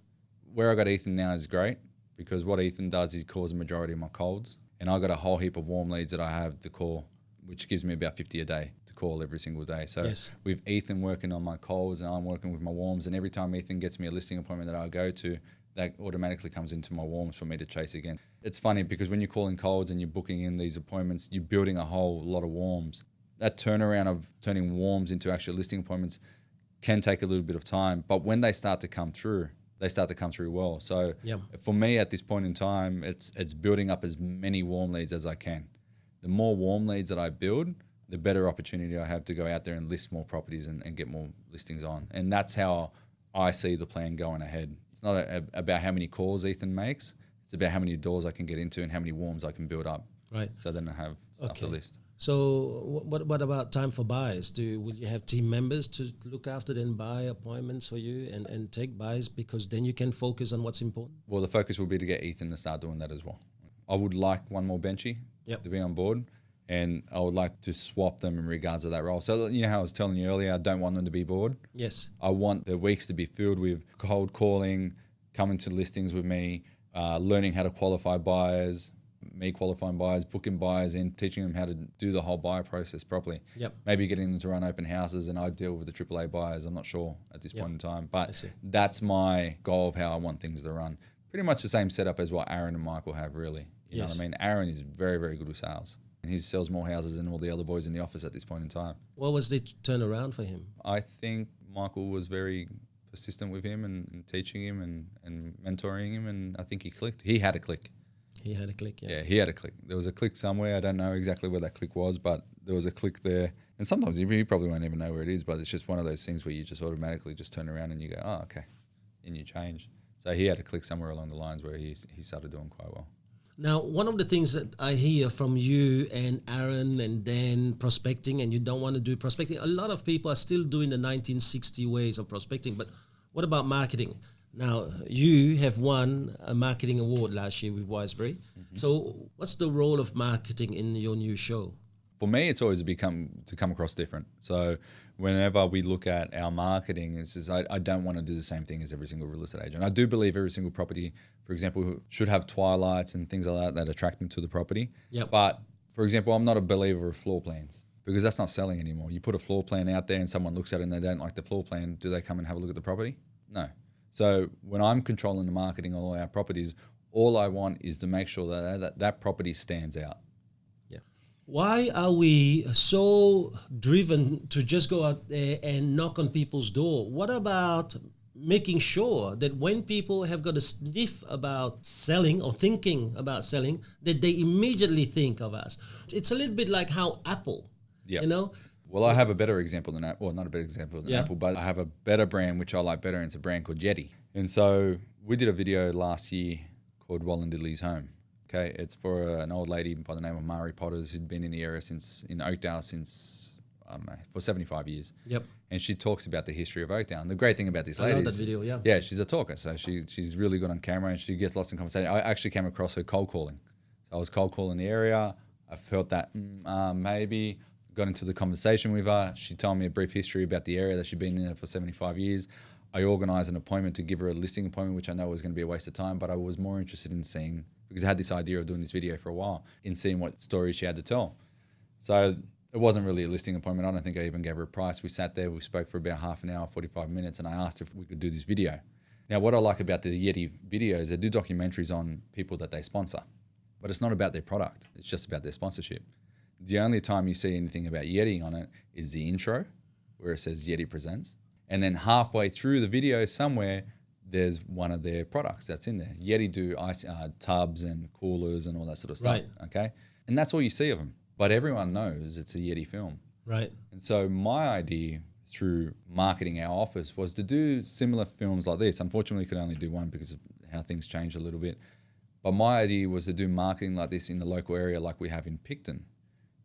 B: Where I got Ethan now is great because what Ethan does is he calls the majority of my colds, and I got a whole heap of warm leads that I have to call, which gives me about 50 a day to call every single day. So
A: yes.
B: with Ethan working on my colds and I'm working with my warms, and every time Ethan gets me a listing appointment that I go to, that automatically comes into my warms for me to chase again. It's funny because when you're calling colds and you're booking in these appointments, you're building a whole lot of warms. That turnaround of turning warms into actual listing appointments can take a little bit of time, but when they start to come through, they start to come through well. So for me at this point in time, it's building up as many warm leads as I can. The more warm leads that I build, the better opportunity I have to go out there and list more properties and get more listings on. And that's how I see the plan going ahead. It's not about how many calls Ethan makes. It's about how many doors I can get into and how many warms I can build up.
A: Right.
B: So then I have stuff to list.
A: So what about time for buys? Will you have team members to look after and buy appointments for you and take buys, because then you can focus on what's important?
B: Well, the focus will be to get Ethan to start doing that as well. I would like one more benchy to be on board, and I would like to swap them in regards to that role. So you know how I was telling you earlier, I don't want them to be bored.
A: Yes.
B: I want the weeks to be filled with cold calling, coming to listings with me, learning how to qualify buyers, me qualifying buyers, booking buyers in, teaching them how to do the whole buyer process properly.
A: Yep.
B: Maybe getting them to run open houses, and I deal with the AAA buyers. I'm not sure at this point in time, but that's my goal of how I want things to run. Pretty much the same setup as what Aaron and Michael have, really. You know what I mean? Aaron is very, very good with sales. And he sells more houses than all the other boys in the office at this point in time.
A: What was the turnaround for him?
B: I think Michael was very persistent with him and teaching him and mentoring him, and I think he clicked. He had a click.
A: He had a click,
B: Yeah, he had a click. There was a click somewhere. I don't know exactly where that click was, but there was a click there. And sometimes you probably won't even know where it is, but it's just one of those things where you just automatically just turn around and you go, oh, okay, and you change. So he had a click somewhere along the lines where he started doing quite well.
A: Now, one of the things that I hear from you and Aaron and Dan prospecting, and you don't want to do prospecting, a lot of people are still doing the 1960 ways of prospecting, but what about marketing? Now, you have won a marketing award last year with Wiseberry. Mm-hmm. So what's the role of marketing in your new show?
B: For me, it's always to come across different. So whenever we look at our marketing, it's just, I don't want to do the same thing as every single real estate agent. I do believe every single property, for example, should have twilights and things like that attract them to the property.
A: Yep.
B: But, for example, I'm not a believer of floor plans because that's not selling anymore. You put a floor plan out there and someone looks at it and they don't like the floor plan. Do they come and have a look at the property? No. So when I'm controlling the marketing on all our properties, all I want is to make sure that property stands out.
A: Why are we so driven to just go out there and knock on people's door? What about making sure that when people have got a sniff about selling or thinking about selling, that they immediately think of us? It's a little bit like how Apple, you know?
B: Well, I have a better example than that. Well, not a better example than Apple, but I have a better brand, which I like better, and it's a brand called Yeti. And so we did a video last year called Wallendiddly's Home. Okay, it's for an old lady by the name of Mari Potters who'd been in the area in Oakdale since, I don't know, for 75 years. Yep. And she talks about the history of Oakdale. And the great thing about this lady
A: I love that video,
B: yeah, she's a talker. So she's really good on camera and she gets lost in conversation. I actually came across her cold calling. So I was cold calling the area. I felt that maybe, got into the conversation with her. She told me a brief history about the area that she'd been in there for 75 years. I organised an appointment to give her a listing appointment, which I know was going to be a waste of time, but I was more interested in seeing, because I had this idea of doing this video for a while, in seeing what stories she had to tell. So it wasn't really a listing appointment. I don't think I even gave her a price. We sat there, we spoke for about half an hour, 45 minutes, and I asked if we could do this video. Now, what I like about the Yeti videos, they do documentaries on people that they sponsor, but it's not about their product. It's just about their sponsorship. The only time you see anything about Yeti on it is the intro, where it says Yeti Presents. And then halfway through the video somewhere, there's one of their products that's in there. Yeti do ice tubs and coolers and all that sort of stuff. Right. Okay, and that's all you see of them. But everyone knows it's a Yeti film. Right. And so my idea through marketing our office was to do similar films like this. Unfortunately, could only do one because of how things changed a little bit. But my idea was to do marketing like this in the local area like we have in Picton.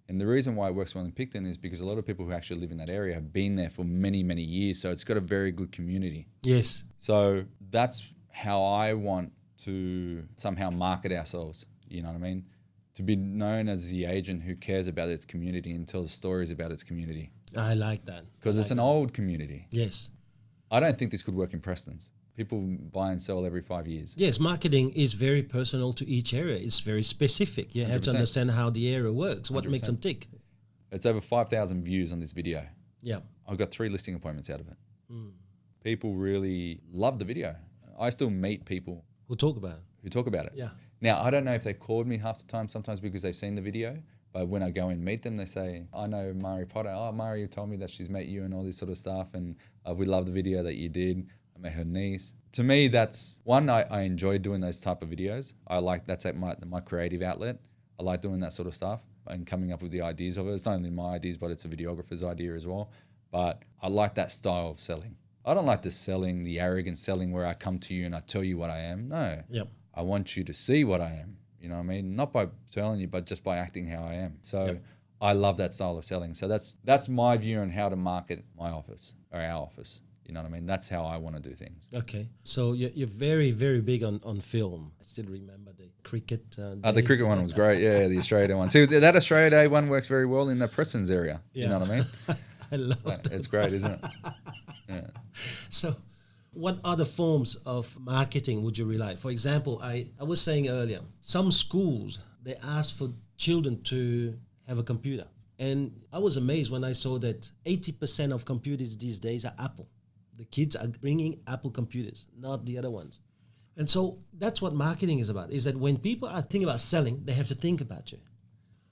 B: And the reason why it works well in Picton is because a lot of people who actually live in that area have been there for many, many years. So it's got a very good community.
A: Yes.
B: So that's how I want to somehow market ourselves. You know what I mean? To be known as the agent who cares about its community and tells stories about its community.
A: I like that.
B: Because it's an old community.
A: Yes.
B: I don't think this could work in Preston's. People buy and sell every 5 years.
A: Yes, marketing is very personal to each area. It's very specific. You have
B: 100%.
A: to understand how the area works, what
B: 100%.
A: makes them tick.
B: It's over 5,000 views on this video.
A: Yeah.
B: I've got 3 listing appointments out of it. People really love the video. I still meet people
A: We'll talk about it.
B: who talk about it.
A: Yeah.
B: Now, I don't know if they called me half the time, sometimes because they've seen the video, but when I go and meet them, they say, I know Mari Potter. Oh, Mari told me that she's met you and all this sort of stuff, and we love the video that you did. I met her niece. To me, that's one, I enjoy doing those type of videos. I like, that's at my creative outlet. I like doing that sort of stuff and coming up with the ideas of it. It's not only my ideas, but it's a videographer's idea as well. But I like that style of selling. I don't like the arrogant selling where I come to you and I tell you what I am. No.
A: Yep.
B: I want you to see what I am. You know what I mean? Not by telling you, but just by acting how I am. So I love that style of selling. So that's my view on how to market my office or our office. You know what I mean? That's how I want to do things.
A: Okay. So you're very, very big on film. I still remember the cricket.
B: The cricket one was great. Yeah, the Australia Day one. See, that Australia Day one works very well in the Preston's area.
A: Yeah.
B: You know what I mean?
A: I love it.
B: It's great, isn't it? Yeah.
A: So what other forms of marketing would you rely? For example, I was saying earlier, some schools, they ask for children to have a computer. And I was amazed when I saw that 80% of computers these days are Apple. The kids are bringing Apple computers, not the other ones. And so that's what marketing is about, is that when people are thinking about selling, they have to think about you.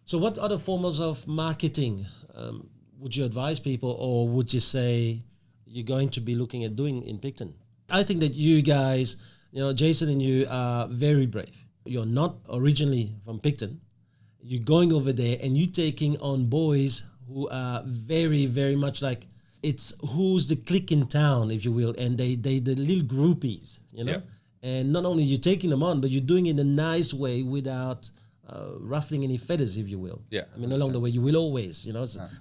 A: So what other forms of marketing would you advise people, or would you say you're going to be looking at doing in Picton? I think that you guys, Jason and you are very brave. You're not originally from Picton. You're going over there and you're taking on boys who are very, very much like, it's who's the clique in town, if you will, and they the little groupies,
B: Yep.
A: And not only you're taking them on, but you're doing it in a nice way without ruffling any feathers, if you will.
B: Yeah,
A: I mean, along the way, you will always,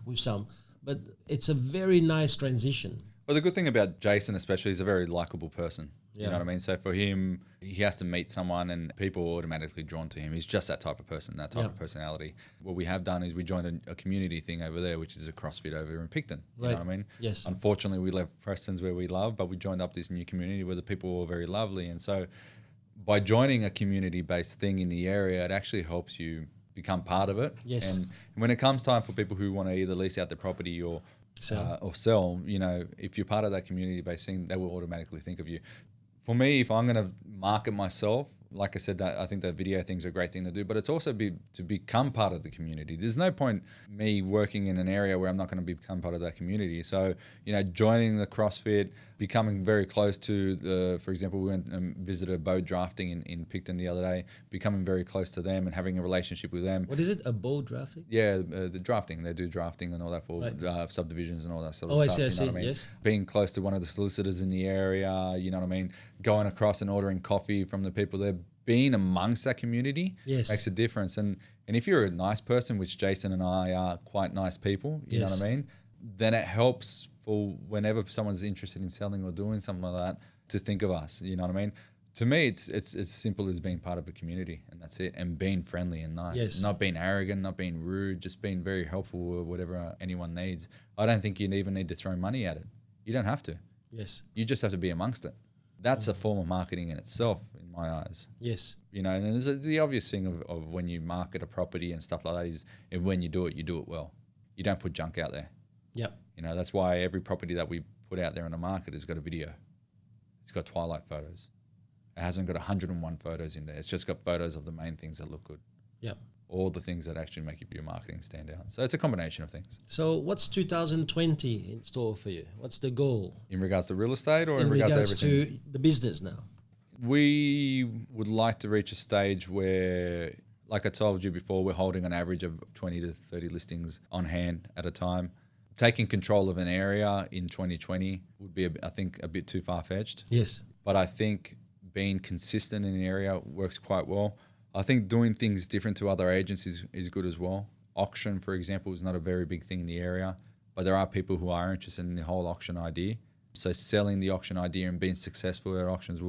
A: with some, but it's a very nice transition.
B: Well, the good thing about Jason especially, he's a very likable person.
A: Yeah.
B: You know what I mean? So for him, he has to meet someone and people are automatically drawn to him. He's just that type of person, that type of personality. What we have done is we joined a community thing over there, which is a CrossFit over in Picton. You know what I mean?
A: Yes.
B: Unfortunately, we left Preston's where we love, but we joined up this new community where the people were very lovely. And so by joining a community-based thing in the area, it actually helps you become part of it.
A: Yes.
B: And when it comes time for people who want to either lease out their property or sell, if you're part of that community-based thing, they will automatically think of you. For me, if I'm going to market myself, like I said, that I think that video thing's a great thing to do, but it's also to become part of the community. There's no point me working in an area where I'm not going to become part of that community. So, joining the CrossFit, becoming very close to for example, we went and visited bow drafting in Picton the other day, becoming very close to them and having a relationship with them.
A: What is it? A bow drafting?
B: Yeah, the drafting. They do drafting and all that for subdivisions and all that sort of
A: I
B: stuff.
A: see,
B: You know what I mean?
A: Yes.
B: Being close to one of the solicitors in the area, you know what I mean? Going across and ordering coffee from the people there, being amongst that community makes a difference. And if you're a nice person, which Jason and I are quite nice people, you know what I mean? Then it helps for whenever someone's interested in selling or doing something like that to think of us, you know what I mean? To me, it's as simple as being part of a community, and that's it. And being friendly and nice, not being arrogant, not being rude, just being very helpful with whatever anyone needs. I don't think you even need to throw money at it. You don't have to.
A: Yes.
B: You just have to be amongst it. That's a form of marketing in itself, in my eyes.
A: Yes.
B: And there's the obvious thing of when you market a property and stuff like that is when you do it well. You don't put junk out there.
A: Yep.
B: That's why every property that we put out there on the market has got a video. It's got twilight photos. It hasn't got 101 photos in there. It's just got photos of the main things that look good.
A: Yep.
B: All the things that actually make your marketing stand out. So it's a combination of things.
A: So what's 2020 in store for you? What's the goal?
B: In regards to real estate or
A: in regards
B: to everything?
A: To the business now?
B: We would like to reach a stage where, like I told you before, we're holding an average of 20 to 30 listings on hand at a time. Taking control of an area in 2020 would be, I think, a bit too far-fetched.
A: Yes.
B: But I think being consistent in an area works quite well. I think doing things different to other agents is good as well. Auction, for example, is not a very big thing in the area, but there are people who are interested in the whole auction idea. So selling the auction idea and being successful at auctions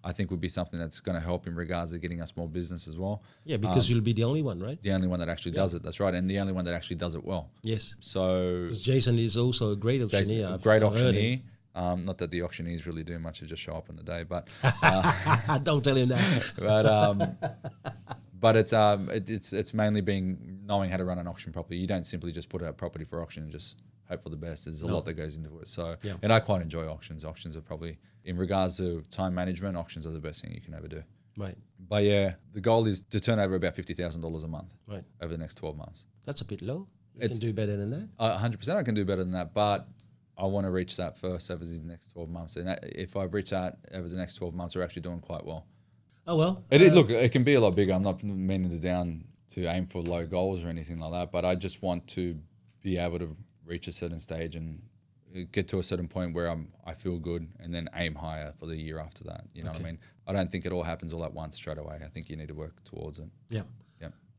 B: I think would be something that's going to help in regards to getting us more business as well.
A: Yeah, because you'll be the only one, right?
B: The only one that actually does it. That's right. And the only one that actually does it well.
A: Yes.
B: So
A: Because Jason is also a great auctioneer.
B: great
A: I've heard
B: auctioneer. Not that the auctioneers really do much, they just show up on the day, but
A: Don't tell him that.
B: but it's mainly knowing how to run an auction properly. You don't simply just put out property for auction and just hope for the best. There's a lot that goes into it. So, and I quite enjoy auctions. Auctions are probably, in regards to time management, auctions are the best thing you can ever do.
A: Right.
B: But yeah, the goal is to turn over about $50,000 a month over the next 12 months.
A: That's a bit low. You can do better than that.
B: 100% I can do better than that, but I want to reach that first over the next 12 months. And if I reach that over the next 12 months, we're actually doing quite well.
A: Oh, well.
B: Look, it can be a lot bigger. I'm not meaning to aim for low goals or anything like that, but I just want to be able to reach a certain stage and get to a certain point where I feel good, and then aim higher for the year after that. You know what I mean? I don't think it all happens all at once straight away. I think you need to work towards it.
A: Yeah.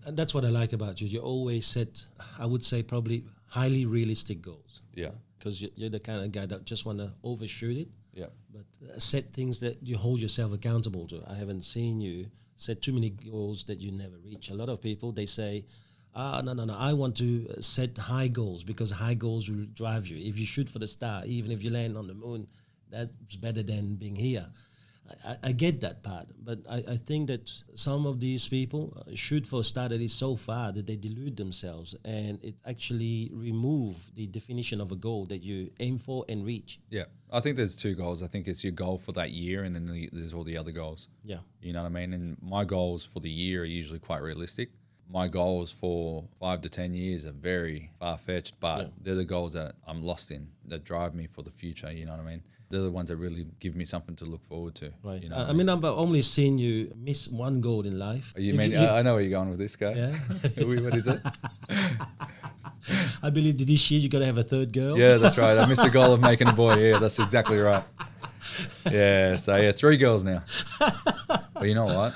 A: And that's what I like about you. You always set, I would say, probably highly realistic goals.
B: Yeah.
A: Because you're the kind of guy that just want to overshoot it.
B: Yeah.
A: But set things that you hold yourself accountable to. I haven't seen you set too many goals that you never reach. A lot of people, they say, no, I want to set high goals because high goals will drive you. If you shoot for the star, even if you land on the moon, that's better than being here. I get that part, but I think that some of these people shoot for a star that is so far that they delude themselves, and it actually remove the definition of a goal that you aim for and reach.
B: Yeah, I think there's two goals. I think it's your goal for that year, and then there's all the other goals.
A: Yeah.
B: You know what I mean? And my goals for the year are usually quite realistic. My goals for 5 to 10 years are very far-fetched, but they're the goals that I'm lost in, that drive me for the future, you know what I mean? They're the ones that really give me something to look forward to.
A: Right.
B: You know
A: I mean, I've only seen you miss one goal in life.
B: I know where you're going with this guy.
A: Yeah.
B: What is it?
A: I believe this year you're going to have a third girl.
B: Yeah, that's right. I missed the goal of making a boy. Yeah, that's exactly right. Yeah, so yeah, 3 girls now. But you know what?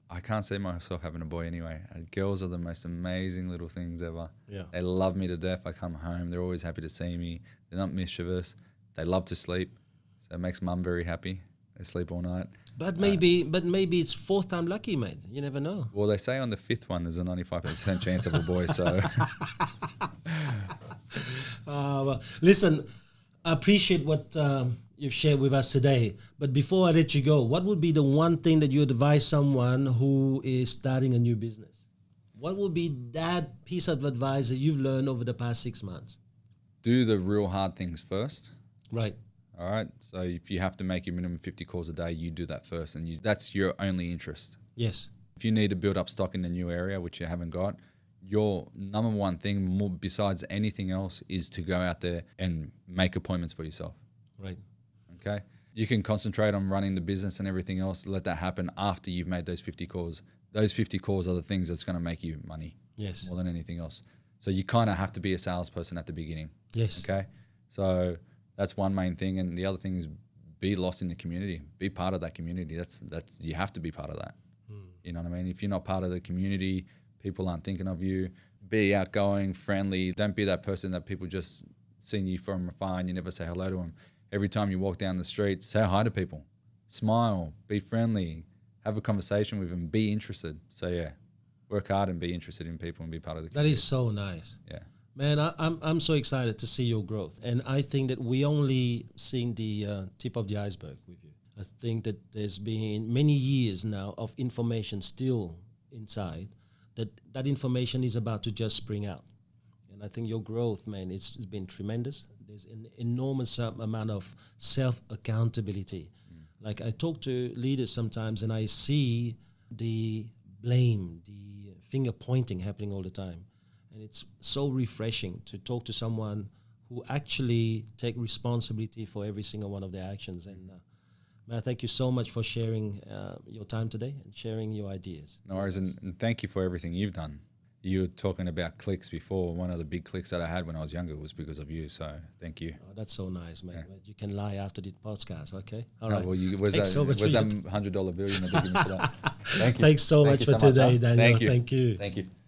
B: I can't see myself having a boy anyway. Girls are the most amazing little things ever.
A: Yeah.
B: They love me to death. I come home, they're always happy to see me. They're not mischievous. They love to sleep. So it makes mum very happy. They sleep all night.
A: But maybe it's 4th time lucky, mate. You never know.
B: Well, they say on the 5th one there's a 95% chance of a boy. So,
A: well, listen, I appreciate what you've shared with us today. But before I let you go, what would be the one thing that you advise someone who is starting a new business? What would be that piece of advice that you've learned over the past 6 months?
B: Do the real hard things first.
A: Right.
B: All right. So if you have to make your minimum 50 calls a day, you do that first, and that's your only interest.
A: Yes.
B: If you need to build up stock in the new area, which you haven't got, your number one thing, more besides anything else, is to go out there and make appointments for yourself.
A: Right.
B: Okay. You can concentrate on running the business and everything else. Let that happen after you've made those 50 calls. Those 50 calls are the things that's going to make you money.
A: Yes.
B: More than anything else. So you kind of have to be a salesperson at the beginning.
A: Yes.
B: Okay. So that's one main thing, and the other thing is be lost in the community. Be part of that community. That's you have to be part of that. You know what I mean? If you're not part of the community, people aren't thinking of you. Be outgoing, friendly. Don't be that person that people just seeing you from afar and you never say hello to them. Every time you walk down the street, say hi to people. Smile. Be friendly. Have a conversation with them. Be interested. So yeah, work hard and be interested in people and be part of the community.
A: That is so nice.
B: Yeah.
A: Man, I'm so excited to see your growth. And I think that we only seeing the tip of the iceberg with you. I think that there's been many years now of information still inside, that information is about to just spring out. And I think your growth, man, it's been tremendous. There's an enormous amount of self-accountability. Like I talk to leaders sometimes and I see the blame, the finger pointing happening all the time. And it's so refreshing to talk to someone who actually take responsibility for every single one of their actions. And man, thank you so much for sharing your time today and sharing your ideas.
B: No worries, and thank you for everything you've done. You were talking about clicks before. One of the big clicks that I had when I was younger was because of you. So thank you.
A: Oh, that's so nice, man.
B: Yeah.
A: You can lie after the podcast, okay? All
B: No,
A: right.
B: well, where's that $100 bill you're not giving me for that? Thank you.
A: Thanks so much for today, Daniel.
B: Thank you.
A: Thank you.
B: Thank you.